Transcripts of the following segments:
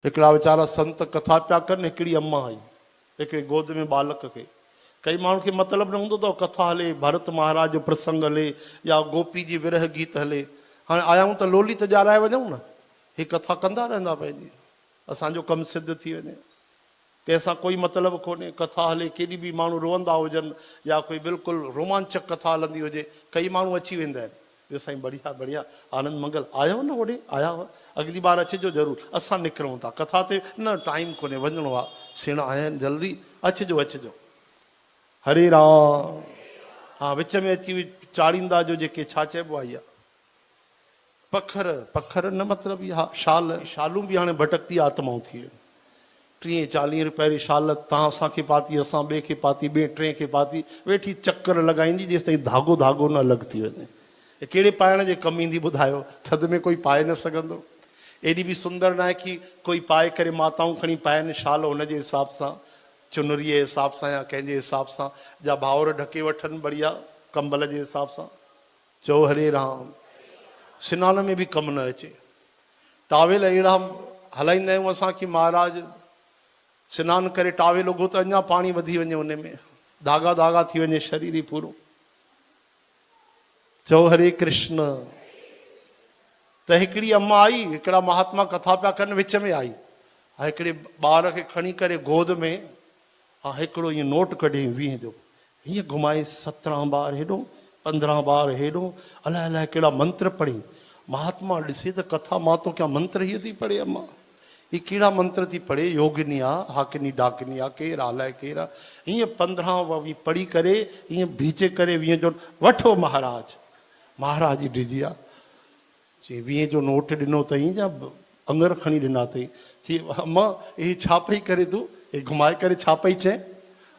हिकिड़ा वीचारा संत कथा पिया कनि, हिकिड़ी अम्मा आई हिकिड़े गोद में बालक खे। कई माण्हुनि खे मतिलबु न हूंदो अथव कथा हले, भरत महाराज जो प्रसंग हले या गोपी जी विरह गीत हले। हाणे आयाऊं त लोली त ॼाराए वञूं न, ही कथा कंदा रहंदा पंहिंजी, असांजो कमु सिद्ध थी वञे। कंहिंसां कोई मतिलबु कोन्हे, कथा हले केॾी बि माण्हू रोअंदा हुजनि या कोई बिल्कुलु रोमांचक कथा हलंदी हुजे, कई माण्हू अची वेंदा आहिनि, ॿियो साईं बढ़िया बढ़िया आनंद मंगल आयो न होॾे आया हुआ, अॻिली बार अचिजो ज़रूरु, असां निकिरूं था कथा ते, न टाइम कोन्हे वञिणो आहे, सेण आया आहिनि जल्दी, अचिजो अचिजो। हरे राम। हा विच में अची चाढ़ींदा जो जेके छा चइबो आहे इहा पखर, पखर न मतिलबु इहा शाल, शालूं बि हाणे भटकती आत्माऊं थी वियूं। 30-40 रुपए जी शाल तव्हां असांखे पाती, असां ॿिए खे पाती, ॿिए टे खे पाती, वेठी चकर लॻाईंदी जेसि ताईं धागो धागो न अलॻि थी वञे। कहिड़े पाइण जे कमु ईंदी ॿुधायो, थधि में कोई पाए न सघंदो। एॾी बि सुंदर न आहे कि कोई पाए करे माताऊं खणी पाइनि शाल हुन जे हिसाब सां, चुनरीअ जे हिसाब सां या कंहिंजे हिसाब सां, जा भाउर ढके वठनि बढ़िया कंबल जे हिसाब सां। चओ हरे राम। सनान में बि कमु न अचे, टावेल अहिड़ा हलाईंदा आहियूं असां कि महाराज सनानु करे टावेल उगो त अञा पाणी वधी वञे उन में, धागा धागा थी वञे शरीर ई पूरो। चओ हरे कृष्ण। त हिकिड़ी अम्मा आई, हिकिड़ा महात्मा कथा पिया कनि, विच में आई, हिकिड़े ॿार खे खणी करे गोद में, हा हिकिड़ो ईअं नोट कढी 20 जो, हीअं घुमाए 17 बार हेॾो, 15 बार हेॾो, अलाए अलाए कहिड़ा मंत्र पढ़ी। महात्मा ॾिसे त कथा मां तो क्या मंत्र हीअ थी पढ़े अम्मा, ही कहिड़ा मंत्र थी पढ़े, योगिनी आहे, हाकिनी डाकिनी आहे, केरु अलाए केरु आहे, हीअं 15 पढ़ी करे हीअं बीचे करे 20 जो वठो महाराज। महाराज जी डिजी आहे, चई 20 जो नोट ॾिनो अथई या अंगर खणी ॾिना अथई। चई अम्मा ही छा पई करे तूं, हे घुमाए करे छा पई चए।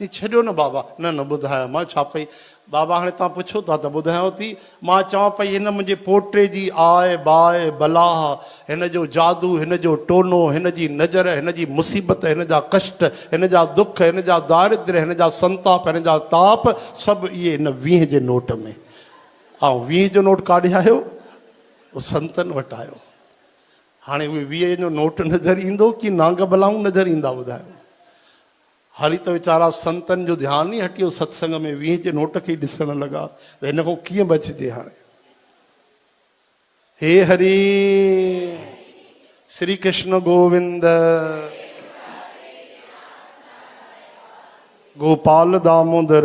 छॾियो न बाबा, न न ॿुधायो मां छा पई। बाबा हाणे तव्हां पुछो था त ॿुधायांव थी, मां चवां पई हिन मुंहिंजे पोटे जी आय बाय बलाह, हिन जो जादू, हिन जो टोनो, हिन जी नज़र, हिन जी मुसीबत, हिन जा कष्ट, हिन जा दुख, हिन जा दारिद्र्य, हिन जा संताप, हिन जा ताप, सभु इहे हिन 20 जे नोट में। ऐं 20 जो नोट काॾे आयो, उहो संतनि वटि आयो। हाणे उहे 20 जो नोट नज़र ईंदो कि नांग बलाऊं नज़र ईंदा ॿुधायो। हाली त वीचारा संतनि जो ध्यानु ई हटियो, सत्संग में 20 जे नोट खे ॾिसण लॻा, त हिन खां कीअं बचिजे। हाणे हे हरि श्री कृष्ण गोविंद गोपाल दामोदर।